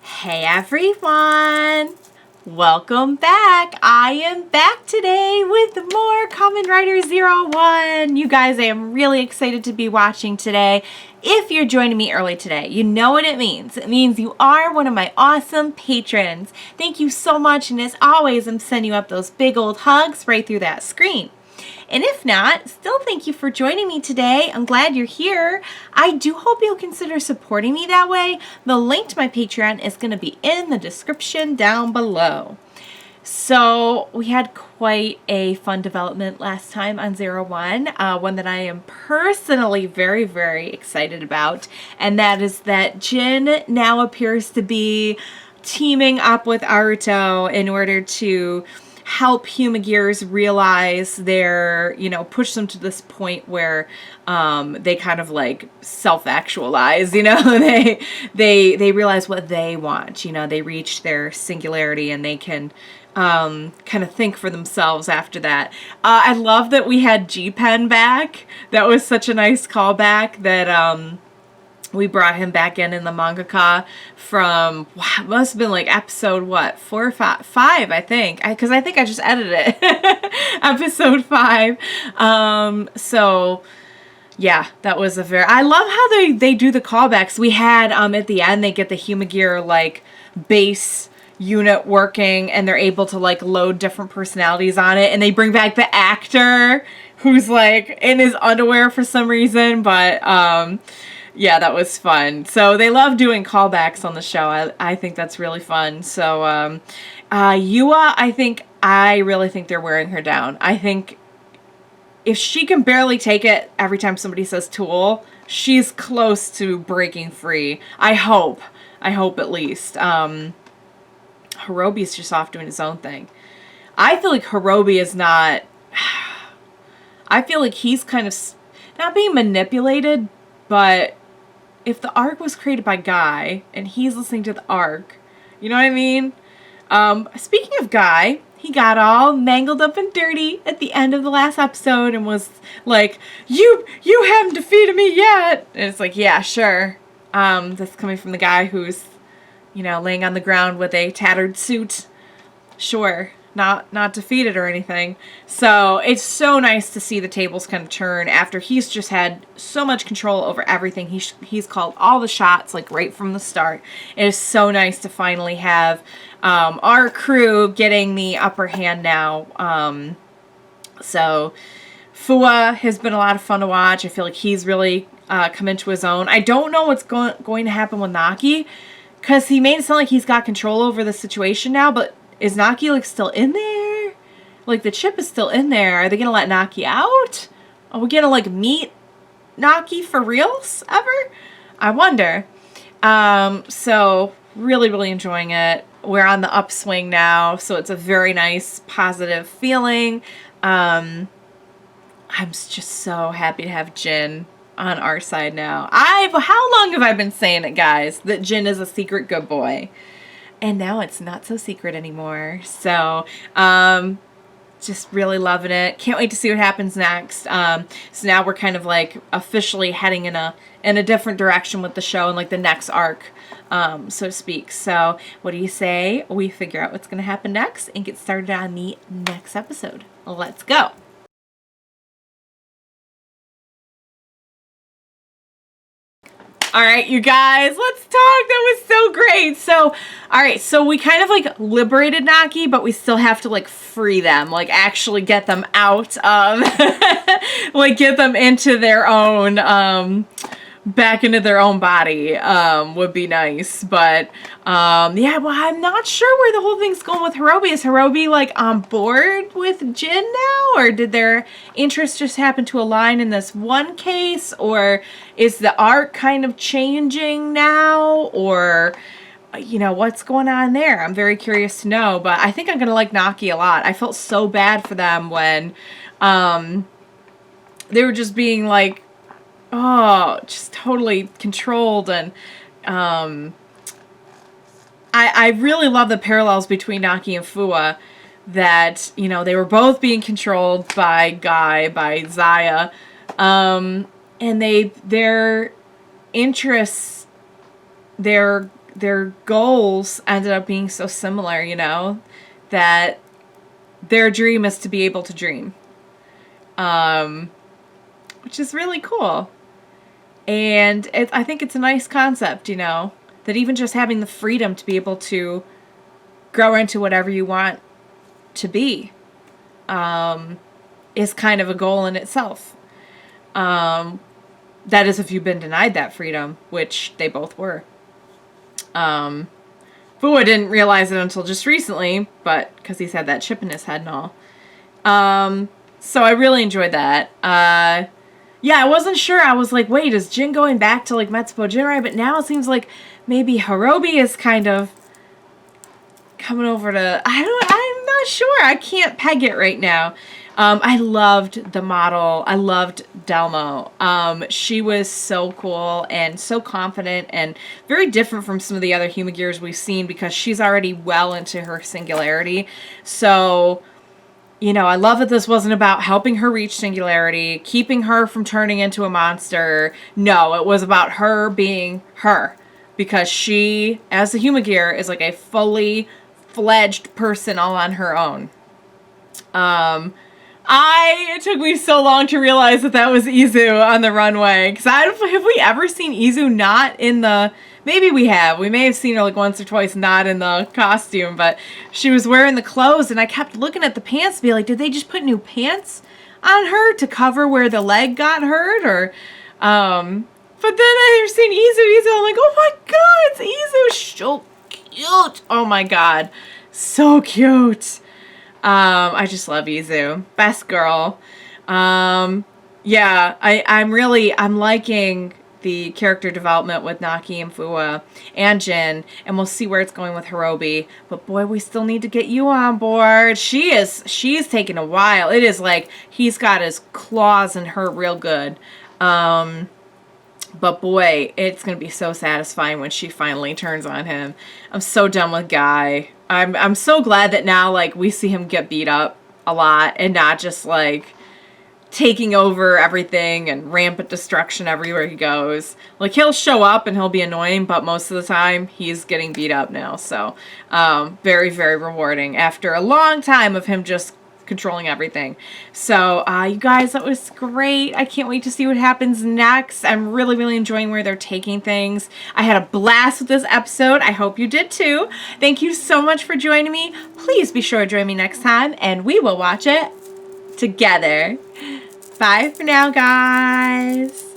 Hey everyone! Welcome back! I am back today with more Kamen Rider Zero One! You guys, I am really excited to be watching today. If you're joining me early today, you know what it means. It means you are one of my awesome patrons. Thank you so much, and as always, I'm sending you up those big old hugs right through that screen. And if not, still thank you for joining me today. I'm glad you're here. I do hope you'll consider supporting me that way. The link to my Patreon is going to be in the description down below. So we had quite a fun development last time on Zero One, one that I am personally very, very excited about. And that is that Jin now appears to be teaming up with Aruto in order to help Humagears realize their, push them to this point where they kind of like self-actualize, they realize what they want, they reach their singularity and they can kind of think for themselves after that. I love that we had G-Pen back. That was such a nice callback that we brought him back in the mangaka from, wow, must have been like episode, 4 or 5, I think. Because I think I just edited it. Episode 5. So, yeah, that was I love how they do the callbacks. We had, at the end, they get the Humagear, like, base unit working, and they're able to, like, load different personalities on it. And they bring back the actor who's, like, in his underwear for some reason, but, yeah, that was fun. So they love doing callbacks on the show. I think that's really fun. So Yua, I really think they're wearing her down. I think if she can barely take it every time somebody says tool, she's close to breaking free. I hope at least. Hirobi's just off doing his own thing. I feel like Hirobi is not... I feel like he's kind of not being manipulated, but if the arc was created by Guy and he's listening to the arc, you know what I mean? Speaking of Guy, he got all mangled up and dirty at the end of the last episode and was like, you haven't defeated me yet. And it's like, yeah, sure. That's coming from the guy who's, laying on the ground with a tattered suit. Sure. Not defeated or anything. So it's so nice to see the tables kind of turn after he's just had so much control over everything. He's called all the shots, like, right from the start. It is so nice to finally have our crew getting the upper hand now. So Fua has been a lot of fun to watch. I feel like he's really come into his own. I don't know what's going to happen with Naki, because he made it sound like he's got control over the situation now, but is Naki, like, still in there? Like, the chip is still in there. Are they going to let Naki out? Are we going to, like, meet Naki for reals ever? I wonder. So, really, really enjoying it. We're on the upswing now, so it's a very nice, positive feeling. I'm just so happy to have Jin on our side now. How long have I been saying it, guys, that Jin is a secret good boy? And now it's not so secret anymore. So, just really loving it. Can't wait to see what happens next. So now we're kind of like officially heading in a different direction with the show and like the next arc, so to speak. So what do you say we figure out what's going to happen next and get started on the next episode? Let's go. All right, you guys, let's talk. That was so great. So, all right, so we kind of like liberated Naki, but we still have to like free them, like actually get them out of, like get them into their own, back into their own body, would be nice. But, yeah, well, I'm not sure where the whole thing's going with Hirobi. Is Hirobi like on board with Jin now? Or did their interests just happen to align in this one case? Or is the arc kind of changing now? Or, what's going on there? I'm very curious to know. But I think I'm going to like Naki a lot. I felt so bad for them when, they were just being like, oh, just totally controlled. And I really love the parallels between Naki and Fua, that, they were both being controlled by Guy, by Zaya, and their interests, their their goals ended up being so similar, you know, that their dream is to be able to dream, which is really cool. And I think it's a nice concept, you know, that even just having the freedom to be able to grow into whatever you want to be is kind of a goal in itself. That is if you've been denied that freedom, which they both were. Fua didn't realize it until just recently, but because he's had that chip in his head and all. So I really enjoyed that. Yeah, I wasn't sure. I was like, wait, is Jin going back to like Metsubo Jinrai? But now it seems like maybe Hirobi is kind of coming over to, I'm not sure. I can't peg it right now. I loved the model. I loved Delmo. She was so cool and so confident and very different from some of the other Humagears we've seen because she's already well into her singularity. So, you know, I love that this wasn't about helping her reach singularity, keeping her from turning into a monster. No, it was about her being her. Because she, as a Humagear, is like a fully fledged person all on her own. It took me so long to realize that was Izu on the runway. Because have we ever seen Izu not in the... Maybe we have. We may have seen her like once or twice not in the costume, but she was wearing the clothes, and I kept looking at the pants to be like, did they just put new pants on her to cover where the leg got hurt? Or, but then I seen Izu, I'm like, oh my god, it's Izu, so cute. Oh my god, so cute. I just love Izu, best girl. Yeah, I'm liking the character development with Naki and Fua and Jin, and we'll see where it's going with Hirobi. But boy, we still need to get you on board. She's taking a while. It is like he's got his claws in her real good. But boy, it's gonna be so satisfying when she finally turns on him. I'm so done with Guy. I'm so glad that now like we see him get beat up a lot and not just like taking over everything and rampant destruction everywhere he goes. Like, he'll show up and he'll be annoying, but most of the time he's getting beat up now. So, very, very rewarding after a long time of him just controlling everything. So, you guys, that was great. I can't wait to see what happens next. I'm really, really enjoying where they're taking things. I had a blast with this episode. I hope you did too. Thank you so much for joining me. Please be sure to join me next time, and we will watch it together. Bye for now, guys.